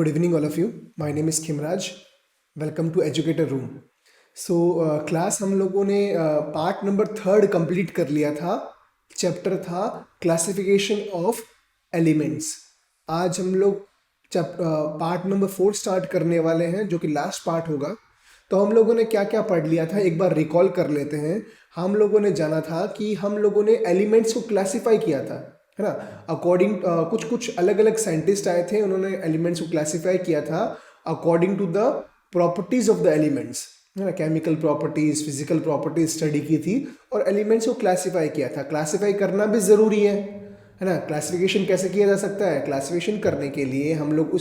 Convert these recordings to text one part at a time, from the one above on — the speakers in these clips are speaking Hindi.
Good evening, all of you. My name is Kimraj. Welcome to Educator Room. So class हम लोगों ने पार्ट नंबर 3 कंप्लीट कर लिया था. चैप्टर था क्लासिफिकेशन ऑफ एलिमेंट्स. आज हम लोग पार्ट नंबर 4 स्टार्ट करने वाले हैं, जो कि लास्ट पार्ट होगा. तो हम लोगों ने क्या क्या पढ़ लिया था एक बार रिकॉल कर लेते हैं. हम लोगों ने जाना था कि हम लोगों ने एलिमेंट्स को क्लासिफाई किया था, है ना. अकॉर्डिंग कुछ अलग अलग साइंटिस्ट आए थे, उन्होंने एलिमेंट्स को क्लासिफाई किया था according to the properties of the elements, है ना. Chemical properties, physical properties study की थी और एलिमेंट्स को क्लासिफाई किया था. क्लासिफाई करना भी ज़रूरी है ना. क्लासिफिकेशन कैसे किया जा सकता है? क्लासिफिकेशन करने के लिए हम लोग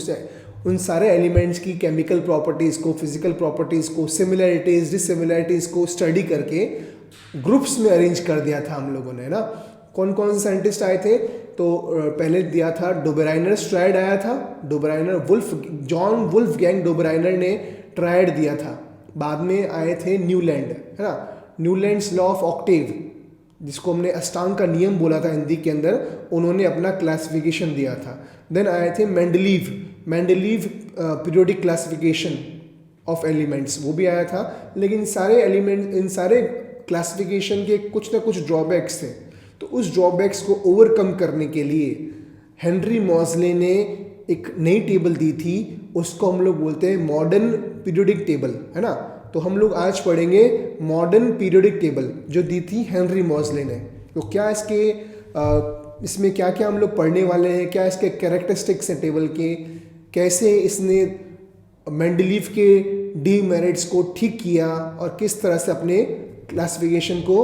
उन सारे एलिमेंट्स की केमिकल प्रॉपर्टीज़ को, फिजिकल प्रॉपर्टीज़ को, सिमिलैरिटीज़ डिससिमिलैरिटीज़ को स्टडी करके ग्रुप्स में अरेंज कर दिया था हम लोगों ने, ना. कौन कौन से साइंटिस्ट आए थे? तो पहले दिया था डोबेराइनर ट्रायड आया था. जॉन वुल्फगैंग डोबेराइनर ने ट्रायड दिया था. बाद में आए थे न्यूलैंड, है ना. न्यूलैंड्स लॉ ऑफ ऑक्टेव, जिसको हमने अष्टांग का नियम बोला था हिंदी के अंदर, उन्होंने अपना क्लासिफिकेशन दिया था. देन आए थे Mendeleev periodic classification of elements, वो भी आया था. लेकिन इन सारे क्लासिफिकेशन के कुछ ना कुछ ड्रॉबैक्स थे. तो उस ड्रॉबैक्स को ओवरकम करने के लिए हेनरी मॉजले ने एक नई टेबल दी थी. उसको हम लोग बोलते हैं मॉडर्न पीरियोडिक टेबल, है ना. तो हम लोग आज पढ़ेंगे मॉडर्न पीरियोडिक टेबल जो दी थी हेनरी मॉजले ने. तो क्या इसमें क्या क्या हम लोग पढ़ने वाले हैं, क्या इसके कैरेक्टरिस्टिक्स हैं टेबल के, कैसे इसने मेंडलीव के डीमेरिट्स को ठीक किया और किस तरह से अपने क्लासिफिकेशन को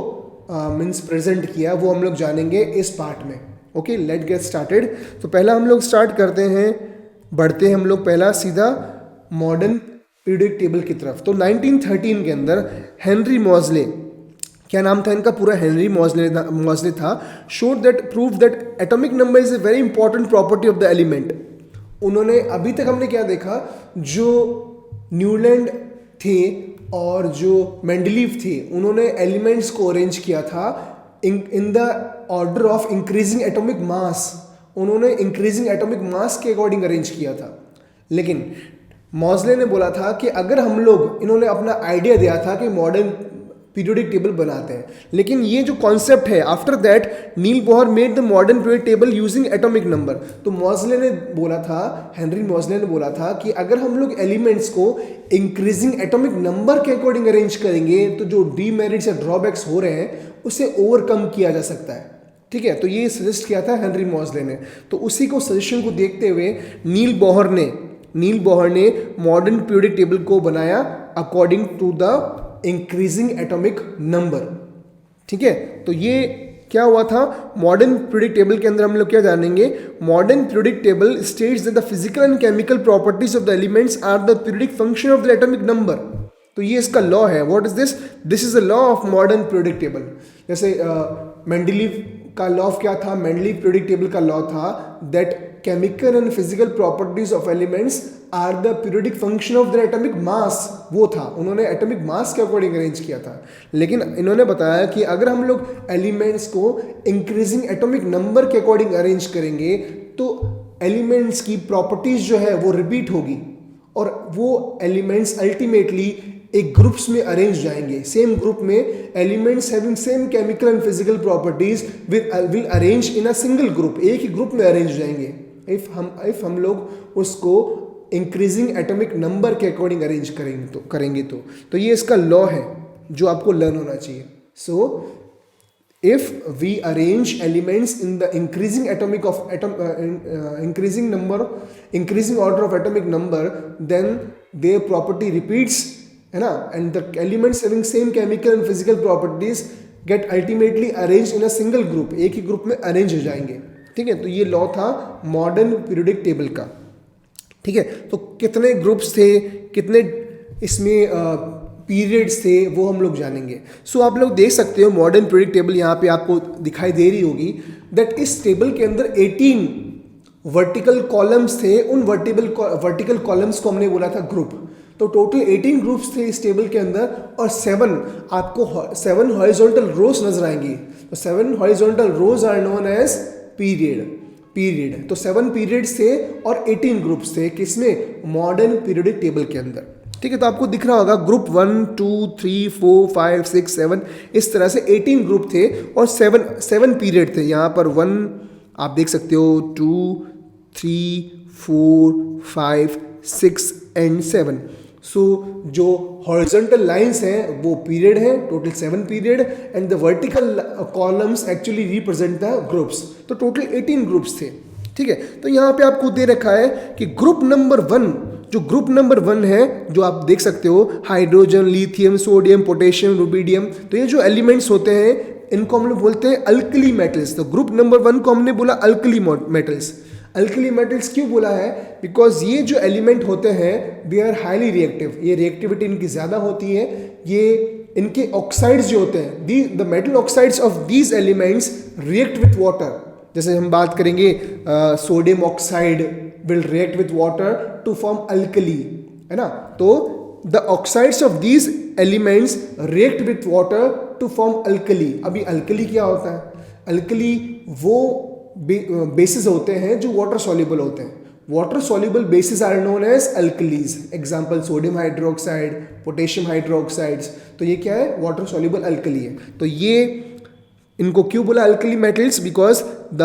मीन्स प्रेजेंट किया, वो हम लोग जानेंगे इस पार्ट में. Okay, let get started. तो पहला हम लोग स्टार्ट करते हैं, बढ़ते हैं हम लोग पहला सीधा मॉडर्न पीरियोडिक टेबल की तरफ. तो 1913 के अंदर हेनरी मॉजले, क्या नाम था इनका पूरा? हेनरी मॉजले था. Prove that atomic number is a very important property of the element. उन्होंने अभी तक हमने क्या देखा, जो न्यूलैंड थे और जो मेंडलीव थे, उन्होंने एलिमेंट्स को अरेंज किया था in the order of increasing atomic mass. उन्होंने इंक्रीजिंग एटॉमिक मास के अकॉर्डिंग अरेंज किया था. लेकिन मॉजले ने बोला था कि अगर हम लोग, इन्होंने अपना आइडिया दिया था कि मॉडर्न पीरियोडिक टेबल बनाते हैं, लेकिन ये जो कॉन्सेप्ट है, after that Niels Bohr made the modern periodic table using atomic number. तो मॉजले ने बोला था, हेनरी मॉजले ने बोला था कि अगर हम लोग एलिमेंट्स को इंक्रीजिंग एटॉमिक नंबर के अकॉर्डिंग अरेंज करेंगे तो जो डीमेरिट्स या ड्रॉबैक्स हो रहे हैं उसे ओवरकम किया जा सकता है. ठीक है, तो ये सजेस्ट किया था हेनरी मॉजले ने. तो उसी को सजेशन को देखते हुए नील बोहर ने मॉडर्न पीरियोडिक टेबल को बनाया according to the increasing atomic number. ठीक है, तो ये क्या हुआ था मॉडर्न पीरियोडिक टेबल के अंदर. हम लोग क्या जानेंगे? Modern periodic table states that the physical and chemical properties of the elements are the periodic function of the atomic number. तो ये इसका लॉ है. What is this? This is the law of modern periodic table. जैसे मेंडलीव का लॉ क्या था? मेंडलीव पीरियोडिक टेबल का लॉ था that chemical and physical properties of elements are the periodic function of the atomic mass. वो था, उन्होंने एटॉमिक मास के अकॉर्डिंग अरेंज किया था. लेकिन इन्होंने बताया कि अगर हम लोग एलिमेंट्स को इंक्रीजिंग एटॉमिक नंबर के अकॉर्डिंग अरेंज करेंगे तो एलिमेंट्स की प्रॉपर्टीज जो है वो रिपीट होगी और वो एलिमेंट्स अल्टीमेटली एक ग्रुप्स में अरेंज जाएंगे. सेम ग्रुप में elements having same chemical and physical properties will arrange in a single group. एक ही ग्रुप में अरेंज जाएंगे इफ हम लोग उसको इंक्रीजिंग एटॉमिक नंबर के अकॉर्डिंग अरेंज करेंगे तो ये इसका लॉ है जो आपको लर्न होना चाहिए. सो if we arrange elements in the increasing order of atomic number, then their property repeats, है ना, and the elements having same chemical and physical properties get ultimately arranged in a single group. एक ही ग्रुप में अरेंज हो जाएंगे. ठीक है, तो ये लॉ था मॉडर्न पीरियोडिक टेबल का. ठीक है, तो कितने ग्रुप्स थे, कितने इसमें पीरियड्स थे, वो हम लोग जानेंगे. सो आप लोग देख सकते हो मॉडर्न पीरियोडिक टेबल यहाँ पे आपको दिखाई दे रही होगी दैट इस टेबल के अंदर 18 वर्टिकल कॉलम्स थे. उन वर्टिकल कॉलम्स को हमने बोला था ग्रुप. तो टोटल 18 ग्रुप्स थे इस टेबल के अंदर और 7 हॉरिजॉन्टल रोज नजर आएंगी. तो 7 horizontal rows are known as period. Period. तो 7 पीरियड्स थे और 18 ग्रुप्स थे किसमें, मॉडर्न पीरियोडिक टेबल के अंदर। ठीक है, तो आपको दिख रहा होगा ग्रुप 1 2 3 4 5 6 7 इस तरह से 18 ग्रुप थे और 7 पीरियड थे। यहाँ पर 1 आप देख सकते हो, 2 3 4 5 6 एंड 7। सो जो हॉरिजॉन्टल लाइंस हैं वो पीरियड हैं, total 7 period, and the vertical columns actually represent the groups. तो टोटल 18 ग्रुप्स थे। ठीक है, तो यहाँ पे आपको दे रखा है कि ग्रुप नंबर 1, जो ग्रुप नंबर 1 है, जो आप देख सकते हो, hydrogen, lithium, sodium, potassium, rubidium, तो ये जो एलिमेंट्स होते हैं इनको हम लोग बोलते हैं अल्कली मेटल्स। तो ग्रुप नंबर 1 को हमने बोला अल्कली मेटल्स। अल्कली मेटल्स क्यों बोला है, बिकॉज ये जो एलिमेंट होते हैं दे आर हाईली रिएक्टिव, ये रिएक्टिविटी इनकी ज़्यादा होती है। ये इनके ऑक्साइड्स जो होते हैं, the metal oxides of these elements react with water. जैसे हम बात करेंगे sodium oxide will react with water to form alkali, है ना। तो the oxides of these elements react with water to form alkali. अभी अल्कली क्या होता है, अल्कली वो बेसिस होते हैं जो वाटर सॉल्युबल होते हैं। Water soluble bases are known as alkalis. Example sodium hydroxide, potassium hydroxides. तो ये क्या है, वाटर सॉल्युबल अल्कली है। तो ये इनको क्यों बोला alkali metals, because the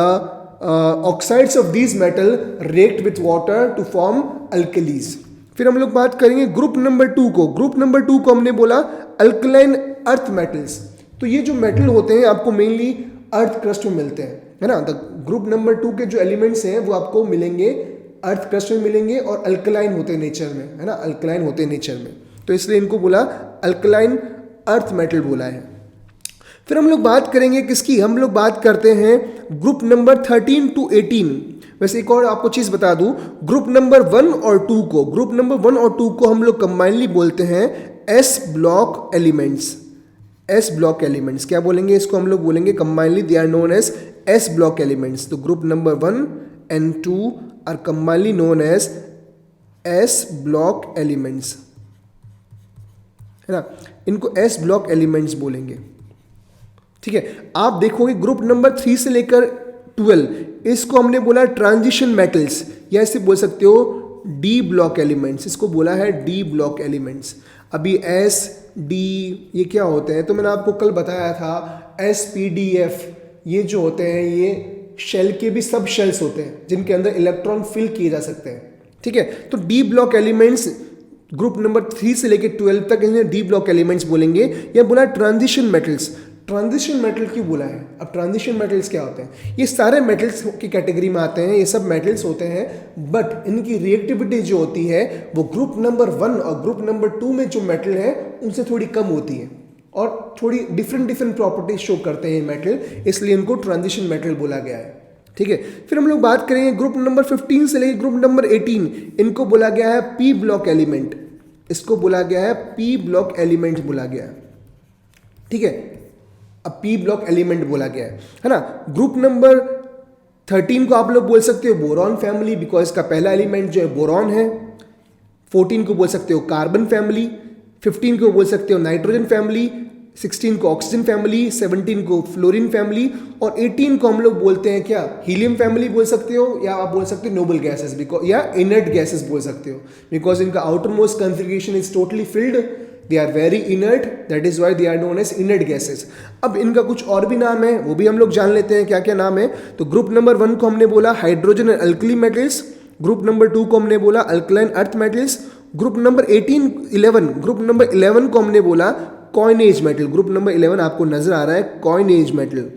oxides of these metal react with water to form alkalis. फिर हम लोग बात करेंगे ग्रुप नंबर 2 को। ग्रुप नंबर 2 को हमने बोला अल्कलाइन अर्थ मेटल्स। तो ये जो मेटल होते हैं आपको मेनली अर्थ क्रस्ट में मिलते हैं, है ना। द ग्रुप नंबर 2 के जो एलिमेंट्स हैं वो आपको मिलेंगे अर्थ क्रस्ट में मिलेंगे और अल्कलाइन होते हैं नेचर में, है ना, अल्कलाइन होते हैं नेचर में। तो इसलिए इनको बोला अल्कलाइन अर्थ मेटल बोला है। फिर हम लोग बात करेंगे किसकी, हम लोग बात करते हैं ग्रुप नंबर 13 to 18। वैसे एक और आपको चीज़ बता दूं, ग्रुप नंबर 1 और 2 को, ग्रुप नंबर 1 और 2 को हम लोग कंबाइनली बोलते हैं s block elements. S block elements क्या बोलेंगे इसको, हम लोग बोलेंगे combinely they are known as s block elements. तो group number 1 and 2 are combinely known as s block elements, है ना। इनको एस ब्लॉक एलिमेंट्स बोलेंगे। ठीक है, आप देखोगे ग्रुप नंबर 3 से लेकर 12 इसको हमने बोला ट्रांजिशन मेटल्स, या ऐसे बोल सकते हो डी ब्लॉक एलिमेंट्स। इसको बोला है डी ब्लॉक एलिमेंट्स। अभी एस डी ये क्या होते हैं, तो मैंने आपको कल बताया था SPDF ये जो होते हैं ये शेल के भी सब शेल्स होते हैं जिनके अंदर इलेक्ट्रॉन फिल किए जा सकते हैं। ठीक है, तो D block elements group number 3 से लेकर 12 तक इन्हें डी ब्लॉक एलिमेंट्स बोलेंगे, या बोला ट्रांजिशन मेटल्स। ट्रांजिशन मेटल क्यों बोला है, अब ट्रांजिशन मेटल्स क्या होते हैं, ये सारे मेटल्स की कैटेगरी में आते हैं, ये सब मेटल्स होते हैं, बट इनकी रिएक्टिविटी जो होती है वो ग्रुप नंबर 1 और ग्रुप नंबर 2 में जो मेटल है उनसे थोड़ी कम होती है और थोड़ी डिफरेंट प्रॉपर्टीज शो करते हैं मेटल, इसलिए इनको ट्रांजिशन मेटल बोला गया है। ठीक है, फिर हम लोग बात करेंगे ग्रुप नंबर 15 से लेकर ग्रुप नंबर 18, इनको बोला गया है पी ब्लॉक एलिमेंट। इसको बोला गया है पी ब्लॉक एलिमेंट बोला गया है। ठीक है, अब पी ब्लॉक एलिमेंट बोला गया है ना। ग्रुप नंबर 13 को आप लोग बोल सकते हो बोरॉन फैमिली, बिकॉज इसका पहला एलिमेंट जो है बोरॉन है। 14 को बोल सकते हो कार्बन फैमिली, 15 को बोल सकते हो नाइट्रोजन फैमिली, 16 को ऑक्सीजन फैमिली, 17 को फ्लोरीन फैमिली, और 18 को हम लोग बोलते हैं क्या, हीलियम फैमिली बोल सकते हो, या आप बोल सकते हो नोबल गैसेस, बिकॉज या इनर्ट गैसेस बोल सकते हो, बिकॉज इनका outer most configuration is totally filled, they are very inert, that is why they are known as inert gases. अब इनका कुछ और भी नाम है, वो भी हम लोग जान लेते हैं क्या क्या नाम है। तो ग्रुप नंबर 1 को हमने बोला hydrogen and alkali metals, group number 2 को हमने बोला alkaline earth metals, group number 11 को हमने बोला कॉइनेज मेटल। ग्रुप नंबर 11 आपको नजर आ रहा है कॉइनेज मेटल।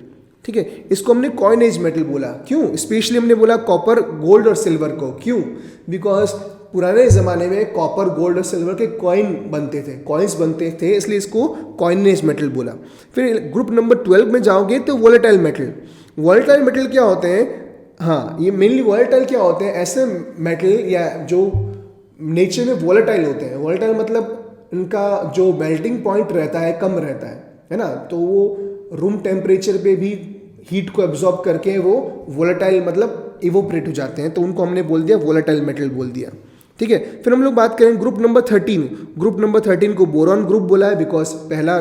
ठीक है, इसको हमने कॉइनेज मेटल बोला, क्यों, स्पेशली हमने बोला कॉपर, गोल्ड और सिल्वर को, क्यों, बिकॉज पुराने ज़माने में कॉपर, गोल्ड और सिल्वर के कॉइन बनते थे, कॉइन्स बनते थे, इसलिए इसको कॉइनेज मेटल बोला। फिर ग्रुप नंबर 12 में जाओगे तो वोलेटाइल मेटल। वोलेटाइल मेटल क्या होते हैं, हाँ ये मेनली वोलेटाइल क्या होते हैं, ऐसे मेटल या जो नेचर में वोलेटाइल होते हैं। वोलेटाइल मतलब इनका जो मेल्टिंग पॉइंट रहता है कम रहता है ना, तो वो रूम टेम्परेचर पे भी हीट को एब्जॉर्ब करके वो वोलेटाइल मतलब इवोपरेट हो जाते हैं, तो उनको हमने बोल दिया वोलेटाइल मेटल बोल दिया। ठीक है, फिर हम लोग बात करें ग्रुप नंबर 13। ग्रुप नंबर 13 को बोरॉन ग्रुप बोला है, बिकॉज पहला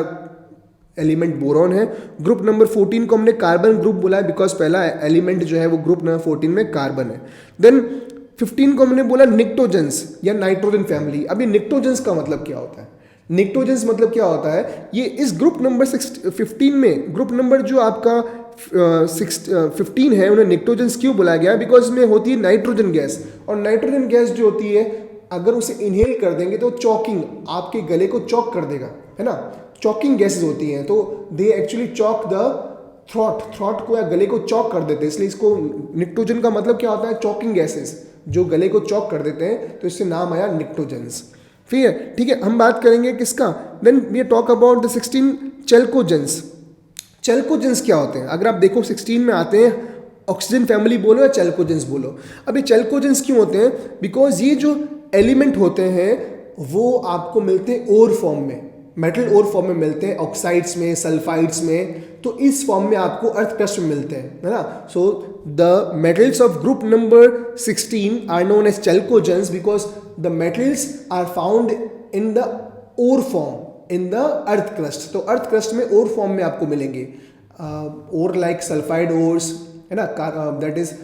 एलिमेंट बोरॉन है। ग्रुप नंबर 14 को हमने कार्बन ग्रुप बोला है बिकॉज पहला एलिमेंट जो है वो ग्रुप नंबर 14 में कार्बन है। देन 15 को हमने बोला निक्टोजेंस या नाइट्रोजन फैमिली। अभी निक्टोजेंस का मतलब क्या होता है? निक्टोजेंस मतलब क्या होता है? ये इस ग्रुप नंबर 15 में, ग्रुप नंबर जो आपका 15 है, उन्हें निक्टोजेंस क्यों बोला गया? बिकॉज इसमें होती है नाइट्रोजन गैस, और नाइट्रोजन गैस जो होती है अगर उसे इनहेल कर देंगे तो चॉकिंग, आपके गले को चॉक कर देगा, है ना। चॉकिंग गैसेज होती हैं, तो they actually chalk the throat को या गले को चॉक कर देते हैं, इसलिए इसको निक्टोजन का मतलब क्या होता है? चॉकिंग गैसेज जो गले को चॉक कर देते हैं, तो इससे नाम आया निक्टोजेंस। फिर ठीक है, हम बात करेंगे किसका? Then we talk about the 16 chalcogens. Chalcogens क्या होते हैं? अगर आप देखो 16 में आते हैं, ऑक्सीजन फैमिली बोलो या चेल्कोजेंस बोलो। अब ये चेल्कोजेंस क्यों होते हैं? बिकॉज ये जो एलिमेंट होते हैं वो आपको मिलते हैं ओर फॉर्म में, मेटल ओर फॉर्म में मिलते हैं, ऑक्साइड्स में, सल्फाइड्स में, तो इस फॉर्म में आपको अर्थ क्रस्ट में मिलते हैं, है ना। So the metals of group number 16 are known as chalcogens because the metals are found in the ore form in the earth crust. तो अर्थ क्रस्ट में ओर फॉर्म में आपको मिलेंगे, ओर लाइक सल्फाइड ओर्स, है ना, दैट इज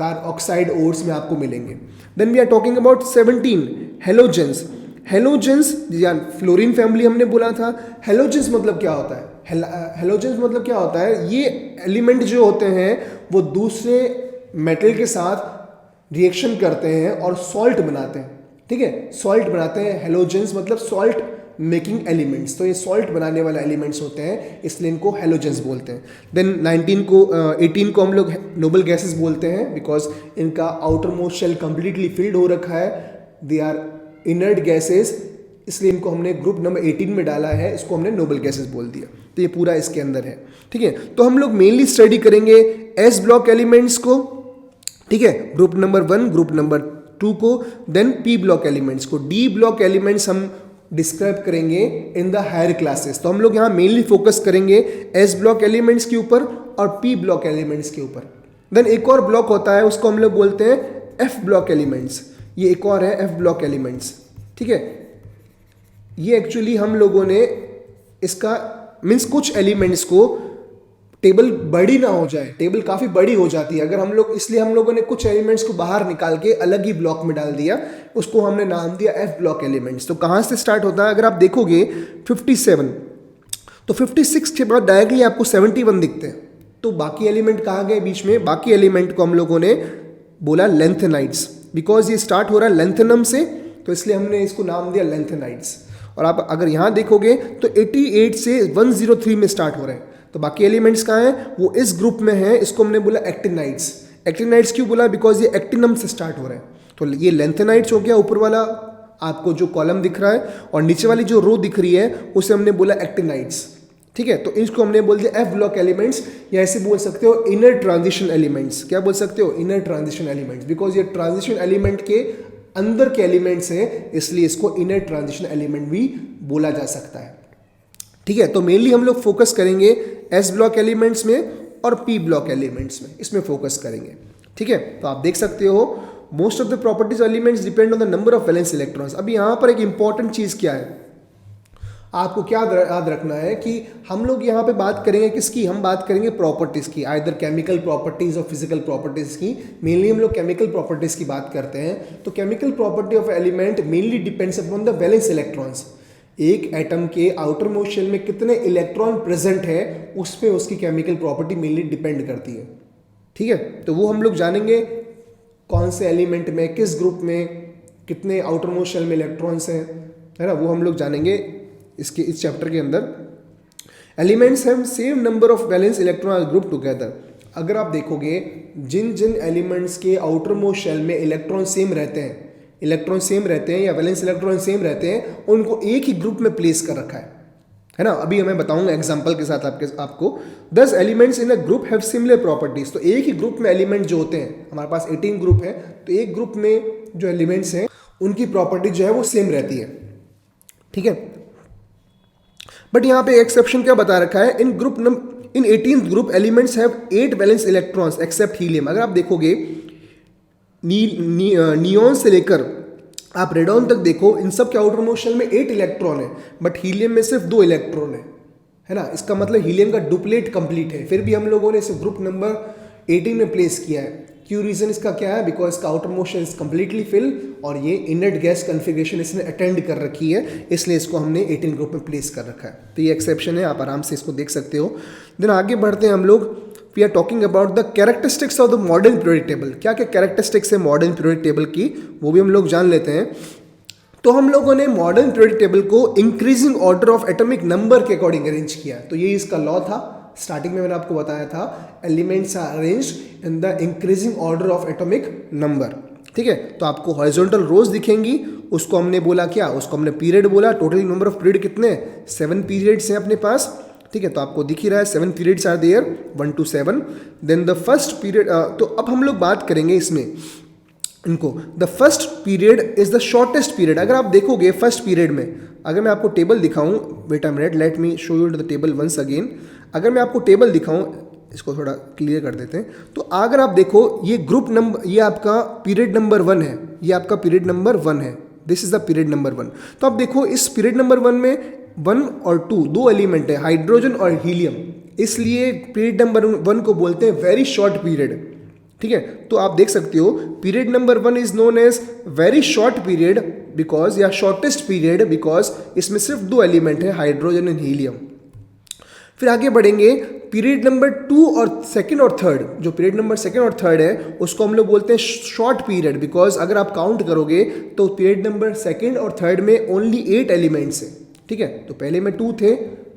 ऑक्साइड ओर्स में आपको मिलेंगे। Then we are talking about 17 halogens. Halogens या फ्लोरीन फैमिली हमने बोला था। हेलोजेंस मतलब क्या होता है? हेलोजेंस मतलब क्या होता है? ये एलिमेंट जो होते हैं वो दूसरे मेटल के साथ रिएक्शन करते हैं और सॉल्ट बनाते हैं, ठीक है, सॉल्ट बनाते हैं। हेलोजेंस मतलब सॉल्ट मेकिंग एलिमेंट्स, तो ये सॉल्ट बनाने वाले एलिमेंट्स होते हैं, इसलिए इनको हेलोजेंस बोलते हैं। देन 18 को हम लोग नोबल गैसेस बोलते हैं बिकॉज इनका outer most shell completely filled हो रखा है, दे आर इनर्ट गैसेस, इसलिए इनको हमने ग्रुप नंबर 18 में डाला है, इसको हमने नोबल गैसेस बोल दिया। तो ये पूरा इसके अंदर है, ठीक है। तो हम लोग मेनली स्टडी करेंगे एस ब्लॉक एलिमेंट्स को, ठीक है, ग्रुप नंबर 1, ग्रुप नंबर 2 को, देन पी ब्लॉक एलिमेंट्स को। डी ब्लॉक एलिमेंट्स हम डिस्क्राइब करेंगे इन द हायर क्लासेस। तो हम लोग यहाँ मेनली फोकस करेंगे एस ब्लॉक एलिमेंट्स के ऊपर और पी ब्लॉक एलिमेंट्स के ऊपर। देन एक और ब्लॉक होता है, उसको हम लोग बोलते हैं एफ ब्लॉक एलिमेंट्स। ये एक और है एफ ब्लॉक एलिमेंट्स, ठीक है। ये एक्चुअली हम लोगों ने इसका मीन्स कुछ एलिमेंट्स को टेबल बड़ी ना हो जाए, टेबल काफ़ी बड़ी हो जाती है अगर हम लोग, इसलिए हम लोगों ने कुछ एलिमेंट्स को बाहर निकाल के अलग ही ब्लॉक में डाल दिया, उसको हमने नाम दिया एफ ब्लॉक एलिमेंट्स। तो कहाँ से स्टार्ट होता है? अगर आप देखोगे 57, तो 56 के बाद डायरेक्टली आपको 71 दिखते हैं। तो बाकी एलिमेंट कहाँ गए बीच में? बाकी एलिमेंट को हम लोगों ने बोला लेंथेनाइड्स, बिकॉज ये स्टार्ट हो रहा है लेंथेनम से, तो इसलिए हमने इसको नाम दिया लेंथेनाइड्स। और आप अगर यहाँ देखोगे तो 88 से 103 में स्टार्ट हो रहे हैं। तो बाकी एलिमेंट्स कहाँ हैं? वो इस ग्रुप में हैं, इसको हमने बोला एक्टिनाइड्स। एक्टिनाइड्स क्यों बोला? बिकॉज ये एक्टिनम से स्टार्ट हो रहे हैं। तो ये लेंथेनाइड्स हो गया, ऊपर वाला आपको जो कॉलम दिख रहा है, और नीचे वाली जो रो दिख रही है उसे हमने बोला एक्टिनाइड्स, ठीक है। तो इसको हमने बोल दिया एफ ब्लॉक एलिमेंट्स, या ऐसे बोल सकते हो इनर ट्रांजिशन एलिमेंट्स। क्या बोल सकते हो? इनर ट्रांजिशन एलिमेंट्स, बिकॉज ये ट्रांजिशन एलिमेंट के अंदर के एलिमेंट्स हैं, इसलिए इसको इनर ट्रांजिशन एलिमेंट भी बोला जा सकता है, ठीक है। तो मेनली हम लोग फोकस करेंगे एस ब्लॉक एलिमेंट्स में और पी ब्लॉक एलिमेंट्स में, इसमें फोकस करेंगे, ठीक है। तो आप देख सकते हो most of the properties elements depend on the number of valence electrons. अभी यहाँ पर एक इंपॉर्टेंट चीज़ क्या है, आपको क्या याद रखना है कि हम लोग यहाँ पे बात करेंगे किसकी? हम बात करेंगे प्रॉपर्टीज़ की, आइदर केमिकल प्रॉपर्टीज़ और फिजिकल प्रॉपर्टीज़ की। मेनली हम लोग केमिकल प्रॉपर्टीज़ की बात करते हैं। तो chemical property of element mainly depends upon the valence electrons. एक एटम के आउटर मोस्ट शेल में कितने इलेक्ट्रॉन प्रेजेंट है, उस पर उसकी केमिकल प्रॉपर्टी मेनली डिपेंड करती है, ठीक है। तो वो हम लोग जानेंगे कौन से एलिमेंट में, किस ग्रुप में कितने आउटर मोस्ट शेल में इलेक्ट्रॉन्स हैं, है ना, वो हम लोग जानेंगे इसके इस चैप्टर के अंदर। Elements have same number of valence electron group together. अगर आप देखोगे जिन जिन एलिमेंट्स के आउटर मोस्ट शेल में इलेक्ट्रॉन सेम रहते हैं, इलेक्ट्रॉन सेम रहते हैं या वैलेंस इलेक्ट्रॉन सेम रहते हैं, उनको एक ही ग्रुप में प्लेस कर रखा है ना। अभी मैं बताऊंगा एग्जांपल के साथ आपको 10 elements in a group have similar properties. तो एक ही ग्रुप में एलिमेंट जो होते हैं, हमारे पास 18 ग्रुप है, तो एक ग्रुप में जो एलिमेंट्स हैं उनकी प्रॉपर्टी जो है वो सेम रहती है, ठीक है। बट यहाँ पे एक्सेप्शन क्या बता रखा है? इन 18th group elements have 8 valence electrons except helium. अगर आप देखोगे नियॉन से लेकर आप रेडॉन तक देखो, इन सब के आउटर मोस्ट शेल में 8 इलेक्ट्रॉन है, बट हीलियम में सिर्फ 2 इलेक्ट्रॉन है, है ना, इसका मतलब हीलियम का डुप्लेट कंप्लीट है, फिर भी हम लोगों ने इसे ग्रुप नंबर 18 में प्लेस किया है। क्यों, रीजन इसका क्या है, बिकॉज इसका outer motion is completely fill और ये इनर्ट गैस कन्फिग्रेशन इसने अटेंड कर रखी है, इसलिए इसको हमने 18 ग्रुप में प्लेस कर रखा है। तो ये एक्सेप्शन है, आप आराम से इसको देख सकते हो। देन आगे बढ़ते हैं हम लोग, we are talking about the characteristics of the modern periodic table. क्या क्या कैरेक्टरिस्टिक्स है मॉडर्न पीरियोडिक टेबल की, वो भी हम लोग जान लेते हैं। तो हम लोगों ने मॉडर्न पीरियोडिक टेबल को increasing order of atomic number के अकॉर्डिंग अरेंज किया। तो ये इसका लॉ था, स्टार्टिंग में मैंने आपको बताया था, elements are arranged in the increasing order of atomic number. ठीक है, तो आपको हॉरिजॉन्टल रोज दिखेंगी, उसको हमने बोला क्या, उसको हमने पीरियड बोला। टोटल नंबर ऑफ पीरियड कितने, 7 पीरियड्स हैं अपने पास। ठीक है, तो आपको दिख ही रहा है 7 periods are there, 1 to 7। Then the first period, तो अब हम लोग बात करेंगे इसमें इनको, the first period is the shortest period. अगर आप देखोगे फर्स्ट पीरियड में, अगर मैं आपको टेबल दिखाऊं, wait a minute, let me show you the table once again. अगर मैं आपको टेबल दिखाऊं, इसको थोड़ा क्लियर कर देते हैं, तो अगर आप देखो ये ग्रुप नंबर, ये आपका पीरियड नंबर 1 है, ये आपका पीरियड नंबर 1 है, this is the period number 1। तो आप देखो इस पीरियड नंबर 1 में 1 और 2 दो एलिमेंट है, हाइड्रोजन और हीलियम, इसलिए पीरियड नंबर 1 को बोलते हैं वेरी शॉर्ट पीरियड। ठीक है, तो आप देख सकते हो period number 1 is known as very short period because, या शॉर्टेस्ट पीरियड बिकॉज इसमें सिर्फ 2 एलिमेंट है, हाइड्रोजन एंड हीलियम। फिर आगे बढ़ेंगे, पीरियड नंबर 2 और सेकंड और थर्ड, जो पीरियड नंबर 2 और 3 है उसको हम लोग बोलते हैं शॉर्ट पीरियड बिकॉज अगर आप काउंट करोगे तो पीरियड नंबर 2 और 3 में ओनली 8 एलिमेंट्स हैं। ठीक है, तो पहले में 2 थे,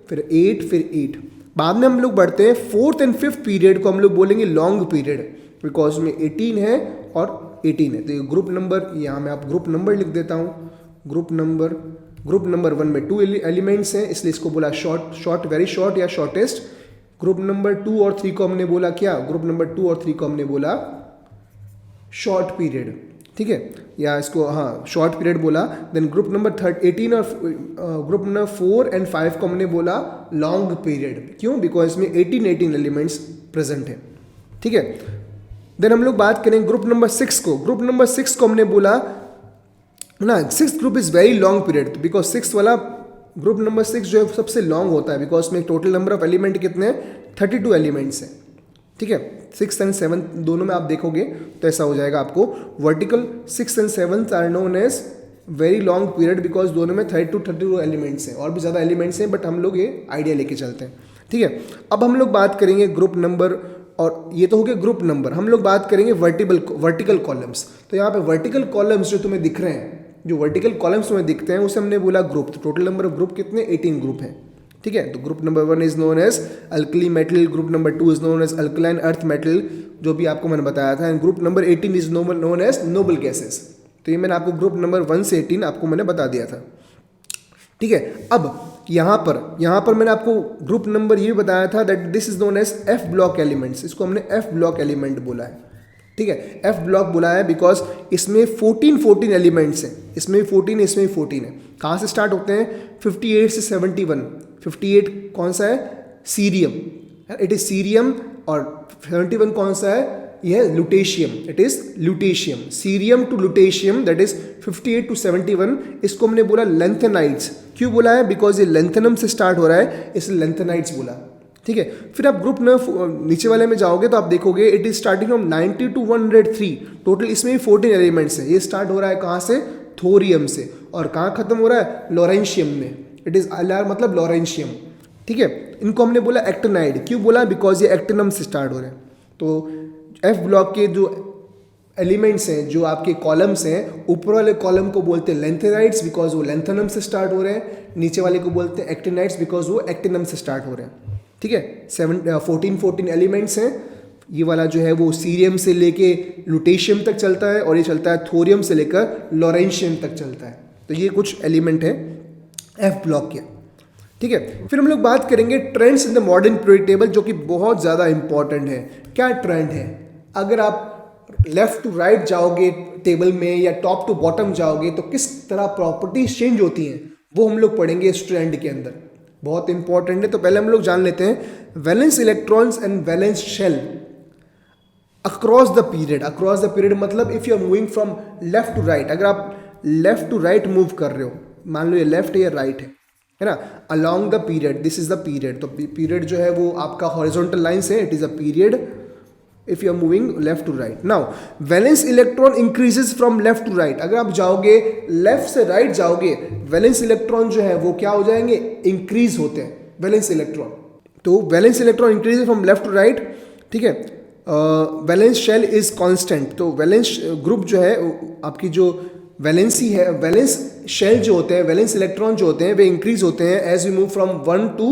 फिर 8, फिर 8, बाद में हम लोग बढ़ते हैं 4th एंड 5th पीरियड को हम लोग बोलेंगे लॉन्ग पीरियड बिकॉज में 18 है और 18 है। तो ये ग्रुप नंबर, यहाँ मैं आप ग्रुप नंबर लिख देता हूँ, ग्रुप नंबर 1 में 2 एलिमेंट्स हैं, इसलिए इसको बोला शॉर्ट वेरी शॉर्ट या शॉर्टेस्ट। ग्रुप नंबर 2 और 3 को हमने बोला क्या, ग्रुप नंबर 2 और 3 को हमने बोला शॉर्ट पीरियड। ठीक है, या इसको हाँ शॉर्ट पीरियड बोला। देन ग्रुप नंबर 18 और ग्रुप नंबर 4 एंड 5 को हमने बोला लॉन्ग पीरियड। क्यों, बिकॉज इसमें 18 एलिमेंट्स प्रेजेंट है। ठीक है, देन हम लोग बात करें ग्रुप नंबर 6 को। ग्रुप नंबर 6 को हमने बोला ना, 6th group is very long period because 6th वाला ग्रुप नंबर 6 जो है सबसे लॉन्ग होता है बिकॉज में टोटल नंबर ऑफ एलिमेंट कितने हैं, 32 एलिमेंट्स हैं। ठीक है, 6th एंड 7th दोनों में आप देखोगे तो ऐसा हो जाएगा आपको, vertical 6th and 7th are known as very long period because दोनों में 32 एलिमेंट्स हैं, और भी ज़्यादा एलिमेंट्स हैं बट हम लोग ये आइडिया लेके चलते हैं। ठीक है, अब हम लोग बात करेंगे ग्रुप नंबर, और ये तो हो गया ग्रुप नंबर। हम लोग बात करेंगे वर्टिकल कॉलम्स। तो यहाँ पे वर्टिकल कॉलम्स जो तुम्हें दिख रहे हैं, जो वर्टिकल कॉलम्स तुम्हें दिखते हैं उसे हमने बोला ग्रुप। तो टोटल नंबर ऑफ ग्रुप कितने, 18 ग्रुप हैं। ठीक है, तो group number 1 is known as alkali metal, group number 2 is known as alkaline earth metal, जो भी आपको मैंने बताया था, and group number 18 is known as noble gases. तो ये मैंने आपको ग्रुप नंबर 1 से 18 आपको मैंने बता दिया था। ठीक है, अब यहाँ पर मैंने आपको ग्रुप नंबर ये बताया था that this is known as F block elements, इसको हमने एफ ब्लॉक एलिमेंट बोला है। ठीक है, एफ ब्लॉक बोला है बिकॉज इसमें 14 एलिमेंट्स हैं, इसमें 14 है, इसमें 14 है। कहाँ से स्टार्ट होते हैं, 58 से 71। 58 कौन सा है, सीरियम, इट इज सीरियम, और 71 कौन सा है, यह है lutetium, it is lutetium, cerium to lutetium, that is 58 to 71। इसको हमने बोला लेंथेनाइड्स। क्यों बोला है, बिकॉज ये लेंथेनम से स्टार्ट हो रहा है, इसलिए लेंथेनाइड्स बोला। ठीक है, फिर आप ग्रुप नीचे वाले में जाओगे तो आप देखोगे it is starting from 90 to 103। Total इसमें भी 14 एलिमेंट्स है। ये स्टार्ट हो रहा है कहाँ से, थोरियम से, और कहाँ खत्म हो रहा है, लॉरेंशियम में, इट इज LR मतलब लॉरेंशियम। ठीक है, इनको हमने बोला एक्टिनाइड। क्यों बोला, बिकॉज ये एक्टिनम से स्टार्ट हो रहे हैं। तो एफ ब्लॉक के जो एलिमेंट्स हैं, जो आपके कॉलम्स हैं, ऊपर वाले कॉलम को बोलते हैं लेंथेनाइड्स बिकॉज वो लेंथेनम से स्टार्ट हो रहे हैं, नीचे वाले को बोलते हैं एक्टिनाइड्स बिकॉज वो एक्टिनम से स्टार्ट हो रहे हैं। ठीक है, 14 एलिमेंट्स हैं। ये वाला जो है वो सीरियम से लेके लुटेशियम तक चलता है, और ये चलता है थोरियम से लेकर लॉरेंशियम तक चलता है। तो ये कुछ एलिमेंट है एफ ब्लॉक के। ठीक है, फिर हम लोग बात करेंगे trends in the modern periodic table, जो कि बहुत ज़्यादा इंपॉर्टेंट है। क्या ट्रेंड है, अगर आप लेफ्ट टू राइट जाओगे टेबल में या टॉप टू बॉटम जाओगे तो किस तरह प्रॉपर्टीज चेंज होती हैं, वो हम लोग पढ़ेंगे इस ट्रेंड के अंदर, बहुत इंपॉर्टेंट है। तो पहले हम लोग जान लेते हैं valence electrons and valence shell across the period. Across the period मतलब if you are moving from left to right, अगर आप लेफ्ट टू राइट मूव कर रहे हो, मान लो ये लेफ्ट है या राइट है, है ना, along the period, this is the period. तो पीरियड जो है वो आपका हॉरिजॉन्टल लाइन से, it is a period if you are moving left to right. Now valence electron increases from left to right. अगर आप जाओगे लेफ्ट से राइट जाओगे, वैलेंस इलेक्ट्रॉन जो है वो क्या हो जाएंगे, इंक्रीज होते हैं वैलेंस इलेक्ट्रॉन. तो valence electron increase from left to right. ठीक है, वैलेंस शेल इज कांस्टेंट. तो वैलेंस ग्रुप जो है आपकी जो वैलेंसी है, वैलेंस शेल जो होते हैं, वैलेंस इलेक्ट्रॉन जो होते हैं वे इंक्रीज होते हैं as we move from 1 to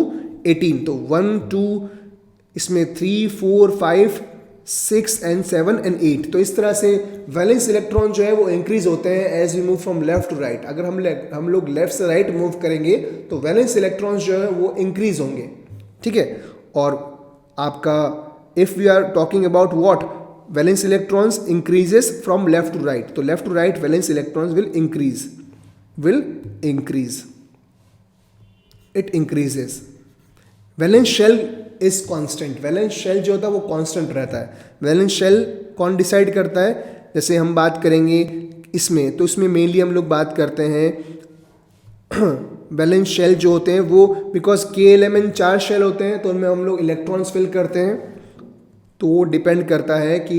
18. तो 1 2 इसमें 3 4 5 6 and 7 and 8. तो इस तरह से वैलेंस इलेक्ट्रॉन जो है वो इंक्रीज होते हैं as we move from left to right. अगर हम लोग लेफ्ट से राइट मूव करेंगे तो वैलेंस इलेक्ट्रॉन्स जो है वो इंक्रीज होंगे. ठीक है, और आपका if we are talking about what, valence electrons increases from left to right. तो left to right valence electrons will increase. It increases. Valence shell is constant. Valence shell जो होता है वो constant रहता है. Valence shell कौन डिसाइड करता है, जैसे हम बात करेंगे इसमें, तो इसमें मेनली हम लोग बात करते हैं वैलेंस शेल जो होते हैं वो, बिकॉज KLMN 4 शेल होते हैं तो उनमें हम लोग इलेक्ट्रॉन्स फिल करते हैं. तो वो डिपेंड करता है कि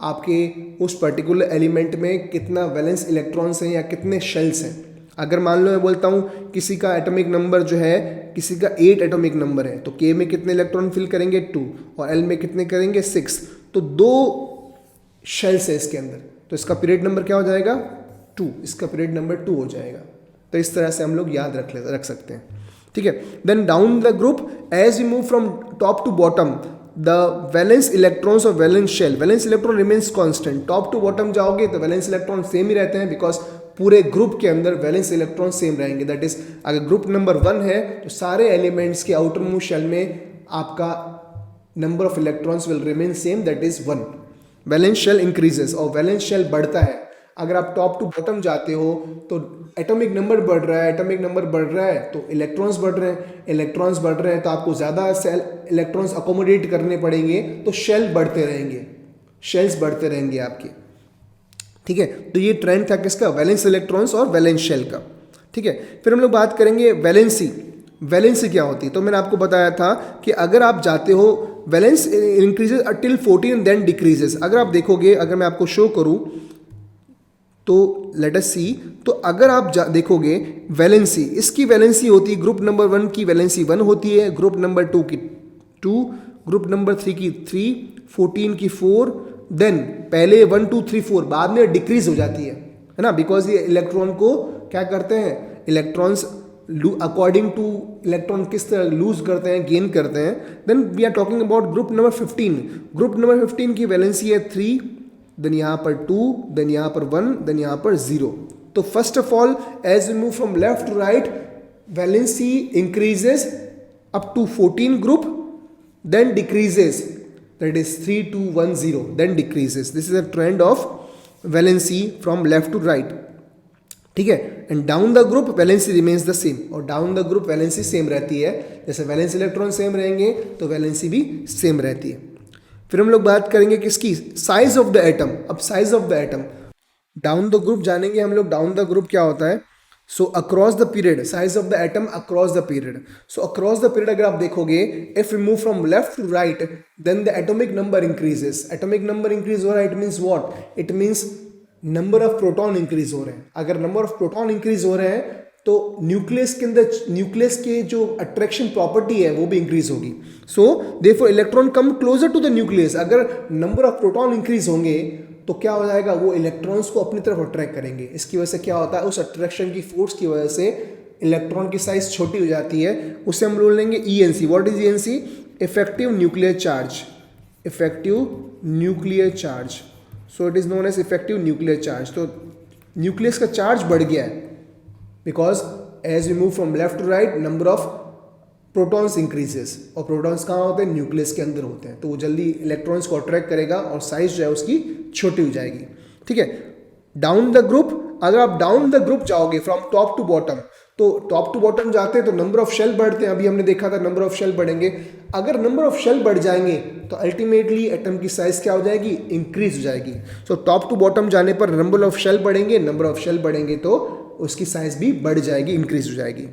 आपके उस पर्टिकुलर एलिमेंट में कितना वैलेंस इलेक्ट्रॉन्स हैं या कितने शेल्स हैं. अगर मान लो मैं बोलता हूँ किसी का एटॉमिक नंबर जो है, किसी का 8 एटॉमिक नंबर है, तो K में कितने इलेक्ट्रॉन फिल करेंगे 2 और L में कितने करेंगे 6. तो 2 शेल्स है इसके अंदर, तो इसका पीरियड नंबर क्या हो जाएगा 2, इसका पीरियड नंबर 2 हो जाएगा. तो इस तरह से हम लोग याद रख सकते हैं. ठीक है, then down the group as you move from top to bottom, the valence electrons of valence shell, valence electron remains constant. Top to bottom जाओगे तो वैलेंस इलेक्ट्रॉन सेम ही रहते हैं, बिकॉज पूरे ग्रुप के अंदर वैलेंस इलेक्ट्रॉन सेम रहेंगे. दैट इज, अगर ग्रुप नंबर 1 है तो सारे एलिमेंट्स के आउटर मोस्ट शेल में आपका number of electrons will remain same, that is 1. Valence shell increases और वैलेंस शेल बढ़ता है. अगर आप टॉप टू बॉटम जाते हो तो एटॉमिक नंबर बढ़ रहा है, एटॉमिक नंबर बढ़ रहा है तो इलेक्ट्रॉन्स बढ़ रहे हैं, इलेक्ट्रॉन्स बढ़ रहे हैं तो आपको ज़्यादा सेल इलेक्ट्रॉन्स अकोमोडेट करने पड़ेंगे, तो शेल बढ़ते रहेंगे, शेल्स बढ़ते रहेंगे आपके. ठीक है, तो ये ट्रेंड था किसका, वैलेंस इलेक्ट्रॉन्स और वैलेंस शेल का. ठीक है, फिर हम लोग बात करेंगे वैलेंसी. वैलेंसी क्या होती है, तो मैंने आपको बताया था कि अगर आप जाते हो valence increases till 14 then decreases. अगर आप देखोगे, अगर मैं आपको शो करूँ तो लेट अस सी, तो अगर आप देखोगे वैलेंसी, इसकी वैलेंसी होती है, ग्रुप नंबर 1 की वैलेंसी 1 होती है, ग्रुप नंबर 2 की 2, ग्रुप नंबर 3 की 3, 14 की 4, देन पहले 1 2 3 4 बाद में डिक्रीज हो जाती है ना, बिकॉज ये इलेक्ट्रॉन को क्या करते हैं, इलेक्ट्रॉन्स अकॉर्डिंग टू इलेक्ट्रॉन किस तरह लूज करते हैं, गेन करते हैं. Then we are talking about group number 15. Group number 15 की वैलेंसी है 3, देन यहाँ पर 2, देन यहाँ पर 1, देन यहाँ पर 0. तो first of all as we move from left to right, valency increases up to 14 group, then decreases, that is 3 2 1 0, then decreases. This is a trend of valency from left to right. ठीक है, and down the group valency remains the same, और down the group valency same रहती है. जैसे वैलेंस इलेक्ट्रॉन सेम रहेंगे तो वैलेंसी भी सेम रहती है. फिर हम लोग बात करेंगे किसकी, साइज ऑफ द एटम. अब size of the atom, down the group जानेंगे हम लोग. डाउन द ग्रुप क्या होता है, so across the period, size of the atom across the period. So across the period अगर आप देखोगे, if we move from left to right then the atomic number increases. Atomic number increase हो रहा है, it means what, it means number of proton increase हो रहे हैं. अगर नंबर ऑफ प्रोटॉन इंक्रीज हो रहे हैं तो न्यूक्लियस के अंदर, न्यूक्लियस के जो अट्रैक्शन प्रॉपर्टी है वो भी इंक्रीज होगी. So therefore electron come closer to the nucleus. अगर नंबर ऑफ प्रोटॉन इंक्रीज होंगे तो क्या हो जाएगा, वो इलेक्ट्रॉन्स को अपनी तरफ अट्रैक्ट करेंगे. इसकी वजह से क्या होता है, उस अट्रैक्शन की फोर्स की वजह से इलेक्ट्रॉन की साइज छोटी हो जाती है. उसे हम बोल लेंगे ENC. What is ENC, effective nuclear charge. Effective nuclear charge, so it is known as effective nuclear charge. तो न्यूक्लियस का चार्ज बढ़ गया है, because as we move from left to right number of protons increases, और प्रोटॉन्स कहाँ होते हैं, न्यूक्लियस के अंदर होते हैं. तो वो जल्दी इलेक्ट्रॉन्स को अट्रैक्ट करेगा और साइज जो है उसकी छोटी हो जाएगी. ठीक है, डाउन द ग्रुप, अगर आप डाउन द ग्रुप जाओगे फ्रॉम टॉप टू बॉटम, तो टॉप टू बॉटम जाते हैं तो नंबर ऑफ शेल बढ़ते हैं. अभी हमने देखा था नंबर ऑफ शेल बढ़ेंगे. अगर नंबर ऑफ शेल बढ़ जाएंगे तो अल्टीमेटली एटम की साइज क्या हो जाएगी, इंक्रीज हो जाएगी. सो टॉप टू बॉटम जाने पर नंबर ऑफ शेल बढ़ेंगे, नंबर ऑफ शेल बढ़ेंगे तो उसकी साइज भी बढ़ जाएगी, इंक्रीज हो जाएगी.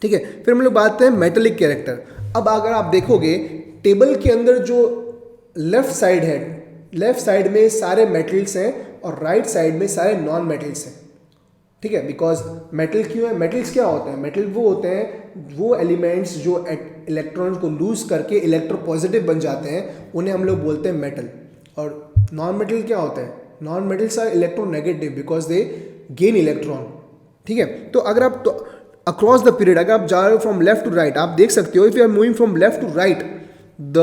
ठीक है। फिर हम लोग बात करते हैं मेटेलिक कैरेक्टर। अब अगर आप देखोगे टेबल के अंदर जो लेफ्ट साइड है, लेफ्ट साइड में सारे मेटल्स हैं और राइट साइड में सारे नॉन मेटल्स हैं, ठीक है। बिकॉज मेटल क्यों है, मेटल्स क्या होते हैं, मेटल वो होते हैं वो एलिमेंट्स जो इलेक्ट्रॉन को लूज करके इलेक्ट्रोपॉजिटिव बन जाते हैं, उन्हें हम लोग बोलते हैं मेटल। और नॉन मेटल क्या होता है, non metals are electronegative because they gain electron, ठीक है। तो अगर आप तो अक्रॉस द पीरियड अगर आप जा रहे हो फ्रॉम लेफ्ट टू राइट, आप देख सकते हो if you are moving from left to right the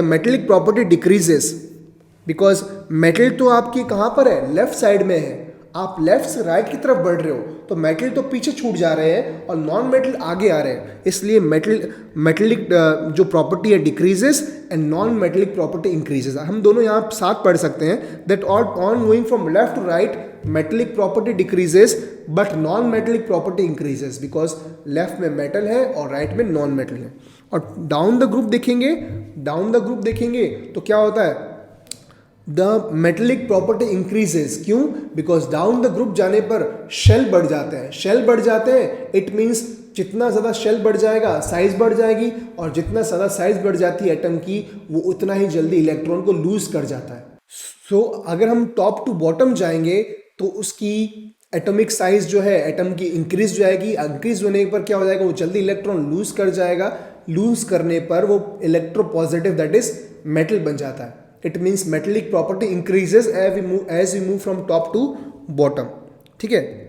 metallic property decreases, because metal तो आपकी कहाँ पर है, लेफ्ट साइड में है। आप लेफ्ट से राइट की तरफ बढ़ रहे हो तो मेटल तो पीछे छूट जा रहे हैं और नॉन मेटल आगे आ रहे हैं, इसलिए मेटलिक जो प्रॉपर्टी है decreases and non metallic property increases. हम दोनों यहाँ साथ पढ़ सकते हैं that on moving from left to right metallic property decreases but non metallic property increases, because left में मेटल है और राइट में नॉन मेटल है। और डाउन द ग्रुप देखेंगे, डाउन द ग्रुप देखेंगे तो क्या होता है, द मेटेलिक प्रॉपर्टी इंक्रीजेस। क्यों, बिकॉज डाउन द ग्रुप जाने पर शेल बढ़ जाते हैं, शेल बढ़ जाते हैं इट मीन्स जितना ज़्यादा शेल बढ़ जाएगा साइज बढ़ जाएगी, और जितना ज़्यादा साइज बढ़ जाती है एटम की वो उतना ही जल्दी इलेक्ट्रॉन को लूज कर जाता है। सो अगर हम टॉप टू बॉटम जाएंगे तो उसकी एटॉमिक साइज जो है एटम की इंक्रीज जाएगी, इंक्रीज होने पर क्या हो जाएगा, वो जल्दी इलेक्ट्रॉन लूज कर जाएगा, लूज करने पर वो इलेक्ट्रोपॉजिटिव दैट इज मेटल बन जाता है। It means metallic property increases as we move from top to bottom, ठीक है।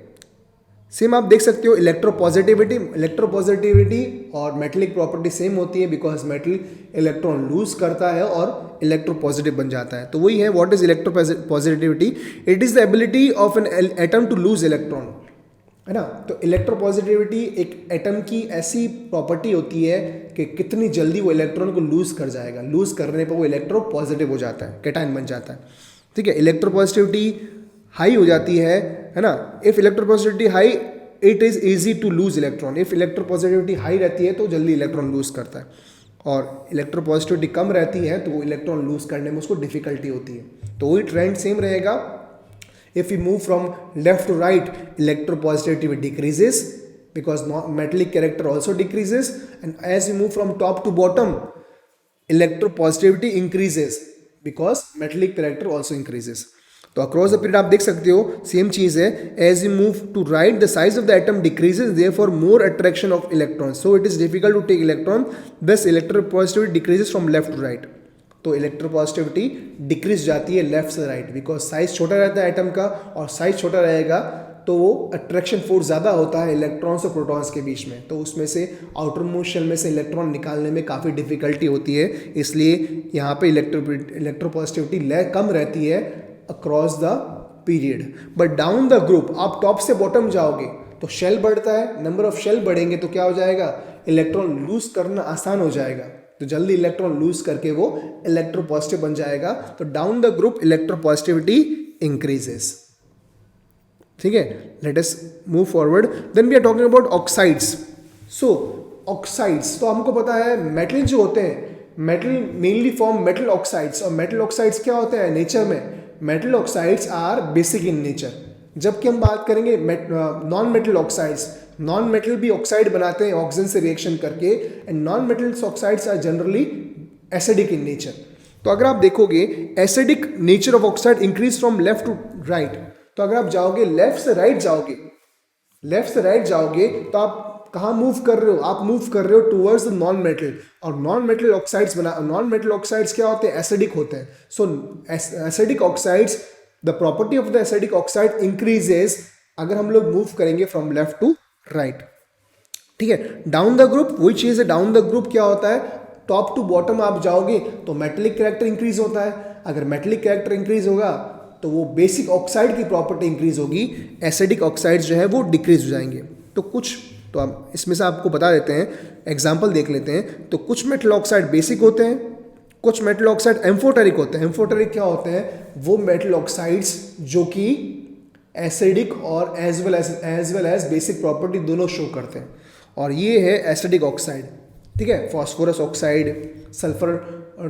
सेम आप देख सकते हो इलेक्ट्रोपॉजिटिविटी और मेटेलिक प्रॉपर्टी सेम होती है बिकॉज मेटल इलेक्ट्रॉन लूज करता है और इलेक्ट्रोपॉजिटिव बन जाता है। तो वही है what is electropositivity, it is the ability of an atom to lose electron, है ना। तो इलेक्ट्रोपॉजिटिविटी एक एटम की ऐसी प्रॉपर्टी होती है कि कितनी जल्दी वो इलेक्ट्रॉन को लूज कर जाएगा, लूज करने पर वो इलेक्ट्रोपॉजिटिव हो जाता है, कैटायन बन जाता है, ठीक है। इलेक्ट्रोपॉजिटिविटी हाई हो जाती है ना। If electropositivity high it is easy to lose electron, if electropositivity high रहती है तो जल्दी इलेक्ट्रॉन लूज करता है, और इलेक्ट्रोपॉजिटिविटी कम रहती है तो वो इलेक्ट्रॉन लूज करने में उसको डिफिकल्टी होती है। तो वही ट्रेंड सेम रहेगा। If we move from left to right, electropositivity decreases because metallic character also decreases, and as we move from top to bottom, electropositivity increases because metallic character also increases. तो अक्रॉस द पीरियड आप देख सकते हो सेम चीज है, as you move to right the size of the atom decreases therefore more attraction of electron, so it is difficult to take electron, thus electropositivity decreases from left to right. तो इलेक्ट्रोपॉजिटिविटी डिक्रीज जाती है लेफ्ट से राइट बिकॉज साइज छोटा रहता है एटम का, और साइज छोटा रहेगा तो वो अट्रैक्शन फोर्स ज़्यादा होता है इलेक्ट्रॉन्स और प्रोटॉन्स के बीच में, तो उसमें से आउटर मोस्ट शेल में से इलेक्ट्रॉन निकालने में काफ़ी डिफिकल्टी होती है, इसलिए यहाँ पे इलेक्ट्रोपॉजिटिविटी कम रहती है across the period. But down the group आप टॉप से बॉटम जाओगे तो शेल बढ़ता है, नंबर ऑफ शेल बढ़ेंगे तो क्या हो जाएगा, इलेक्ट्रॉन लूज करना आसान हो जाएगा, तो जल्दी इलेक्ट्रॉन लूज करके वो इलेक्ट्रोपॉजिटिव बन जाएगा। तो down the group electropositivity increases, ठीक है। Let us move forward, then we are talking about oxides. So oxides तो हमको पता है मेटल जो होते हैं, metal mainly form metal oxides, और मेटल ऑक्साइड्स क्या होते हैं नेचर में, metal oxides are basic in nature. जबकि हम बात करेंगे non metal oxides, non metal भी ऑक्साइड बनाते हैं ऑक्सीजन से रिएक्शन करके, and non metal oxides are generally acidic in nature. तो अगर आप देखोगे acidic nature of oxide increase from left to right, तो अगर आप जाओगे लेफ्ट से राइट जाओगे, लेफ्ट से राइट जाओगे तो आप कहाँ मूव कर रहे हो, आप मूव कर रहे हो टूवर्ड्स द नॉन मेटल, और non metal oxides non metal oxides क्या होते हैं, एसिडिक होते हैं। So acidic oxides, the property of the acidic oxide increases अगर हम लोग मूव करेंगे फ्रॉम लेफ्ट टू राइट, ठीक है। डाउन द ग्रुप वही चीज है, डाउन द ग्रुप क्या होता है, टॉप टू बॉटम आप जाओगे तो मेटेलिक कैरेक्टर इंक्रीज होता है, अगर मेटेलिक कैरेक्टर इंक्रीज होगा तो वो बेसिक ऑक्साइड की प्रॉपर्टी इंक्रीज होगी, एसिडिक ऑक्साइड्स जो है वो डिक्रीज हो जाएंगे। तो कुछ तो हम इसमें से आपको बता देते हैं, एग्जाम्पल देख लेते हैं। तो कुछ मेटल ऑक्साइड बेसिक होते हैं, कुछ मेटल ऑक्साइड एम्फोटेरिक होते हैं। एम्फोटेरिक क्या होते हैं, वो मेटल ऑक्साइड्स जो कि एसिडिक और as well as basic property दोनों शो करते हैं, और ये है एसिडिक ऑक्साइड, ठीक है। फॉस्फोरस ऑक्साइड, सल्फर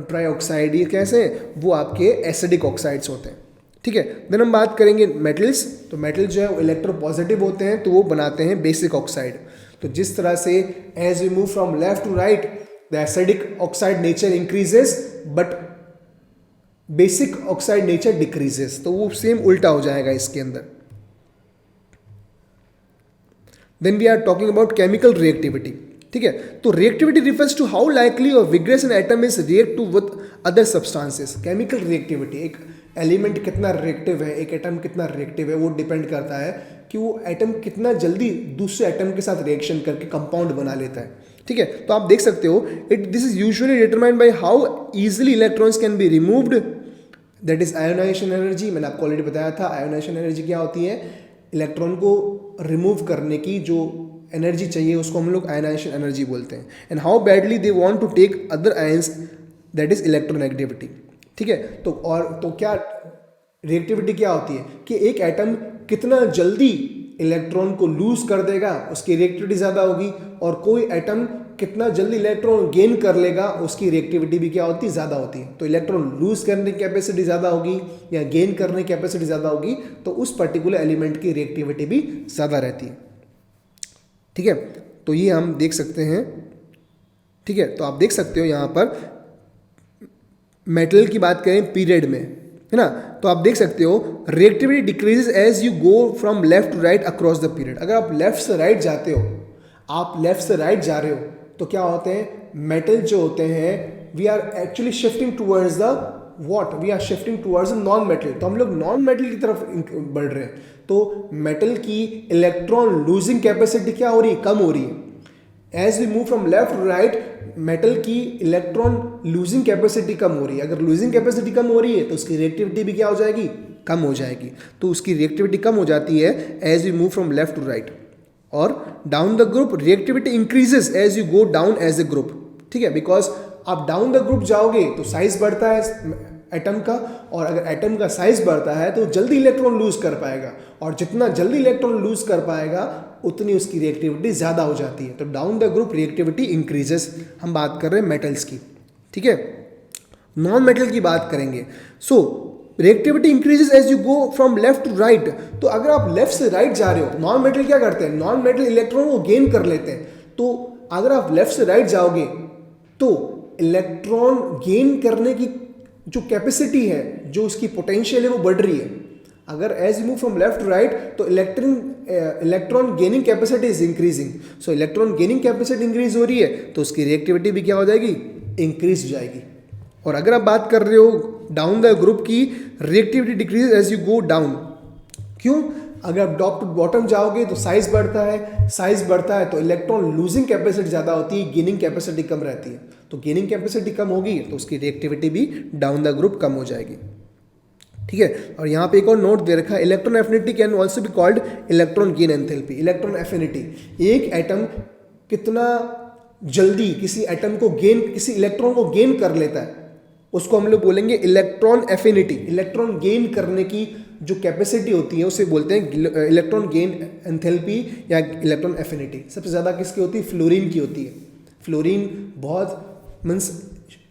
ट्राईऑक्साइड, ये कैसे हैं, वो आपके एसिडिक ऑक्साइड्स होते हैं, ठीक है। देन हम बात करेंगे मेटल्स। तो मेटल जो है वो इलेक्ट्रोपॉजिटिव होते हैं, तो वो बनाते हैं बेसिक ऑक्साइड। तो जिस तरह से as we move from left to right the acidic oxide nature increases but basic oxide nature decreases, तो वो सेम उल्टा हो जाएगा इसके अंदर। Then we are talking about chemical reactivity. ठीक है, तो reactivity refers to how likely or vigorous an atom is react to with other substances. Chemical reactivity, एक एलिमेंट कितना रिएक्टिव है, एक एटम कितना रिएक्टिव है, वो डिपेंड करता है कि वो एटम कितना जल्दी दूसरे एटम के साथ रिएक्शन करके कंपाउंड बना लेता है। ठीक है, तो आप देख सकते हो this is usually determined by how easily electrons can be removed, that is ionization energy. मैंने आपको ऑलरेडी बताया था आयोनाइजेशन एनर्जी क्या होती है, इलेक्ट्रॉन को रिमूव करने की जो एनर्जी चाहिए उसको हम लोग आयोनाइजेशन एनर्जी बोलते हैं। And how badly they want to take other ions, that is electronegativity. ठीक है, तो क्या रिएक्टिविटी क्या होती है कि एक एटम कितना जल्दी इलेक्ट्रॉन को लूज कर देगा, उसकी रिएक्टिविटी ज़्यादा होगी, और कोई एटम कितना जल्दी इलेक्ट्रॉन गेन कर लेगा, उसकी रिएक्टिविटी भी क्या होती है, ज़्यादा होती है। तो इलेक्ट्रॉन लूज करने की कैपेसिटी ज़्यादा होगी या गेन करने की कैपेसिटी ज़्यादा होगी, तो उस पर्टिकुलर एलिमेंट की रिएक्टिविटी भी ज़्यादा रहती है। ठीक है, तो ये हम देख सकते हैं। ठीक है, तो आप देख सकते हो यहाँ पर मेटल की बात करें पीरियड में, है ना, तो आप देख सकते हो reactivity decreases as you go from left to right across the period. अगर आप लेफ्ट से राइट जाते हो, आप लेफ्ट से राइट जा रहे हो, तो क्या होते हैं, मेटल जो होते हैं we are actually shifting towards the what, we are shifting towards non metal. तो हम लोग नॉन मेटल की तरफ बढ़ रहे हैं। तो मेटल की इलेक्ट्रॉन लूजिंग कैपेसिटी क्या हो रही है, कम हो रही है। As we move from left to right, metal की इलेक्ट्रॉन लूजिंग कैपेसिटी कम हो रही है। अगर लूजिंग कैपेसिटी कम हो रही है तो उसकी रिएक्टिविटी भी क्या हो जाएगी, कम हो जाएगी। तो उसकी रिएक्टिविटी कम हो जाती है as we move from left to right. और down the group reactivity increases as you go down as a group. ठीक है, बिकॉज आप डाउन द ग्रुप जाओगे तो साइज बढ़ता है एटम का, और अगर एटम का साइज बढ़ता है तो जल्दी इलेक्ट्रॉन लूज कर पाएगा, और जितना जल्दी इलेक्ट्रॉन लूज कर पाएगा उतनी उसकी रिएक्टिविटी ज़्यादा हो जाती है। तो down the group reactivity increases. हम बात कर रहे हैं मेटल्स की। ठीक है, नॉन मेटल की बात करेंगे। So reactivity increases as you go from left to right. तो अगर आप लेफ्ट से राइट जा रहे हो, नॉन मेटल क्या करते हैं, नॉन मेटल इलेक्ट्रॉन को गेन कर लेते हैं। तो अगर आप लेफ्ट से राइट जाओगे तो इलेक्ट्रॉन गेन करने की जो कैपेसिटी है, जो उसकी पोटेंशियल है, वो बढ़ रही है। अगर as you move from left to right तो electron gaining capacity is increasing. So electron gaining capacity increase हो रही है तो उसकी रिएक्टिविटी भी क्या हो जाएगी, इंक्रीज हो जाएगी। और अगर आप बात कर रहे हो डाउन द ग्रुप की, reactivity decrease as you go down. क्यों, अगर आप टॉप टू बॉटम जाओगे तो साइज बढ़ता है, साइज बढ़ता है तो इलेक्ट्रॉन लूजिंग कैपेसिटी ज़्यादा होती है, गेनिंग कैपेसिटी कम रहती है। तो गेनिंग कैपेसिटी कम होगी तो उसकी रिएक्टिविटी भी डाउन द ग्रुप कम हो जाएगी। ठीक है, और यहाँ पे एक और नोट दे रखा है, electron affinity can also be called electron gain enthalpy. Electron affinity, एक एटम कितना जल्दी किसी एटम को गेन, किसी इलेक्ट्रॉन को गेन कर लेता है, उसको हम लोग बोलेंगे इलेक्ट्रॉन एफिनिटी। इलेक्ट्रॉन गेन करने की जो कैपेसिटी होती है उसे बोलते हैं इलेक्ट्रॉन गेन एंथैल्पी या इलेक्ट्रॉन एफिनिटी। सबसे ज़्यादा किसकी होती है, फ्लोरीन की होती है। फ्लोरीन बहुत मीन्स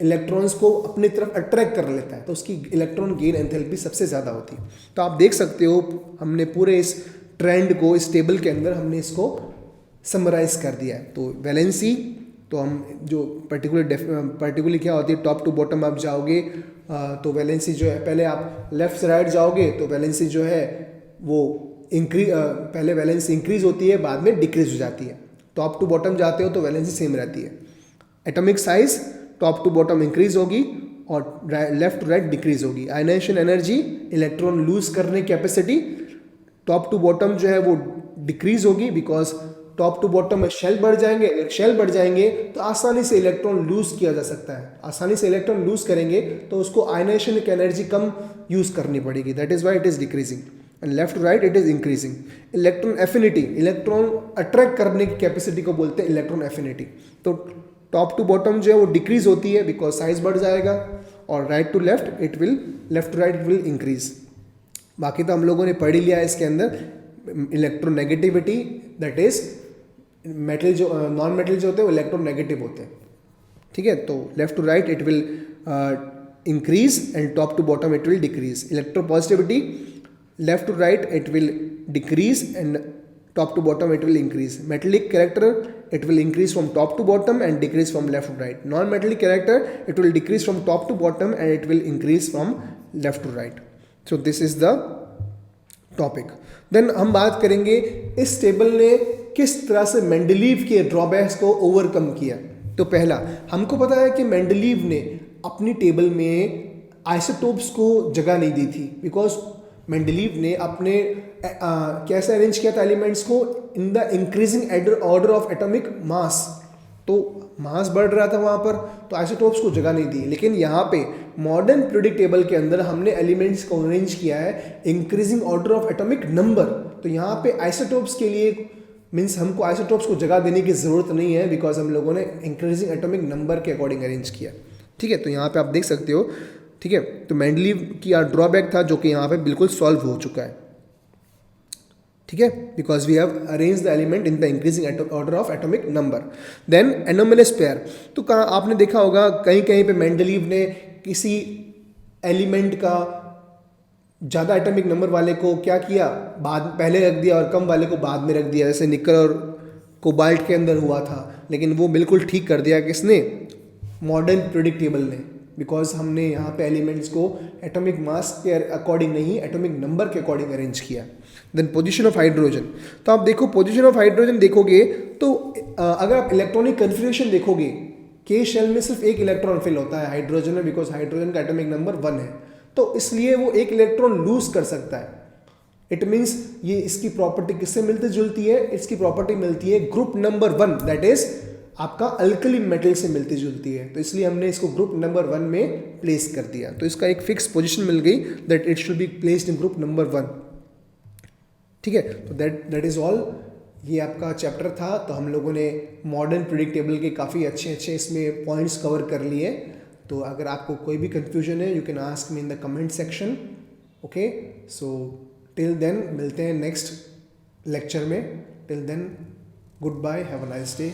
इलेक्ट्रॉन्स को अपनी तरफ अट्रैक्ट कर लेता है, तो उसकी इलेक्ट्रॉन गेन एंथैल्पी सबसे ज़्यादा होती है। तो आप देख सकते हो हमने पूरे इस ट्रेंड को, इस टेबल के अंदर हमने इसको समराइज कर दिया है। तो वैलेंसी, तो हम जो पर्टिकुलरली क्या होती है, टॉप टू बॉटम आप जाओगे तो वैलेंसी जो है, पहले आप लेफ्ट से राइट जाओगे तो वैलेंसी जो है वो पहले वैलेंसी इंक्रीज होती है, बाद में डिक्रीज हो जाती है। टॉप टू बॉटम जाते हो तो वैलेंसी सेम रहती है। Atomic size top to bottom increase होगी और लेफ्ट टू राइट डिक्रीज होगी। आयनाइजेशन एनर्जी, इलेक्ट्रॉन लूज करने की कैपेसिटी, टॉप टू बॉटम जो है वो डिक्रीज होगी, बिकॉज टॉप टू बॉटम में शेल बढ़ जाएंगे। अगर शेल बढ़ जाएंगे तो आसानी से इलेक्ट्रॉन लूज किया जा सकता है। आसानी से इलेक्ट्रॉन लूज करेंगे तो उसको आयनाइजेशन की एनर्जी कम यूज करनी पड़ेगी, that is why it is decreasing. And left to right it is increasing. Electron affinity, electron attract करने की कैपेसिटी को बोलते हैं इलेक्ट्रॉन एफिनिटी। तो टॉप टू बॉटम जो है वो डिक्रीज होती है बिकॉज साइज बढ़ जाएगा, और right to left it will, left to right it will increase. बाकी तो हम लोगों ने पढ़ ही लिया है इसके अंदर। इलेक्ट्रोनेगेटिविटी, दैट इज मेटल जो नॉन मेटल जो होते हैं वो इलेक्ट्रोनेगेटिव होते हैं। ठीक है, तो left to right it will increase and top to bottom it will decrease. Electropositivity, left to right it will decrease and top to bottom it will increase. Metallic character, it will increase from top to bottom and decrease from left to right. Non-metallic character, it will decrease from top to bottom and it will increase from left to right. So this is the topic. देन हम बात करेंगे इस टेबल ने किस तरह से मेंडलीव के ड्रॉबैक्स को ओवरकम किया. तो पहला, हमको पता है कि मेंडलीव ने अपनी टेबल में आइसोटोप्स को जगह नहीं दी थी, बिकॉज मेंडलीव ने अपने कैसे अरेंज किया था एलिमेंट्स को इन the increasing order of atomic mass. तो मास बढ़ रहा था वहाँ पर, तो आइसोटोप्स को जगह नहीं दी. लेकिन यहाँ पे मॉडर्न पीरियोडिक टेबल के अंदर हमने एलिमेंट्स को अरेंज किया है increasing order of atomic number. तो यहाँ पे आइसोटोप्स के लिए मीन्स हमको आइसोटोप्स को जगह देने की ज़रूरत नहीं है, बिकॉज हम लोगों ने इंक्रीजिंग एटॉमिक नंबर के अकॉर्डिंग अरेंज किया. ठीक है, तो यहाँ पे आप देख सकते हो. ठीक है, तो मेंडलीव की ड्रॉबैक था जो कि यहाँ पे बिल्कुल सॉल्व हो चुका है. ठीक है, because we have arrange the element in the increasing order of atomic number. Then anomalous pair. तो कहाँ आपने देखा होगा कहीं कहीं पे मेंडलीव ने किसी एलिमेंट का ज़्यादा एटॉमिक नंबर वाले को क्या किया, बाद पहले रख दिया और कम वाले को बाद में रख दिया, जैसे निकल और कोबाल्ट के अंदर हुआ था. लेकिन वो बिल्कुल ठीक कर दिया किसने, मॉडर्न पीरियोडिक टेबल ने, बिकॉज हमने यहाँ पे एलिमेंट्स को एटॉमिक मास के अकॉर्डिंग नहीं एटॉमिक नंबर के अकॉर्डिंग अरेंज किया. Then position of hydrogen. तो आप देखो पोजीशन ऑफ हाइड्रोजन देखोगे तो अगर आप इलेक्ट्रॉनिक कन्फिग्रेशन देखोगे, के शेल में सिर्फ एक इलेक्ट्रॉन फिल होता है हाइड्रोजन में, बिकॉज हाइड्रोजन का एटॉमिक नंबर 1 है. तो इसलिए वो एक इलेक्ट्रॉन लूज कर सकता है. इट मीन्स ये इसकी प्रॉपर्टी किससे मिलती जुलती है, इसकी प्रॉपर्टी मिलती है ग्रुप नंबर 1, दैट इज आपका अल्कली मेटल से मिलती जुलती है. तो इसलिए हमने इसको ग्रुप नंबर 1 में प्लेस कर दिया. तो इसका एक फिक्स पोजीशन मिल गई that it should be placed in group number 1. ठीक है, तो दैट इज ऑल. ये आपका चैप्टर था. तो हम लोगों ने मॉडर्न पीरियोडिक टेबल के काफ़ी अच्छे इसमें पॉइंट्स कवर कर लिए. तो अगर आपको कोई भी कंफ्यूजन है you can ask me in the comment section. Okay, so till then मिलते हैं नेक्स्ट लेक्चर में. Till then goodbye, have a nice day.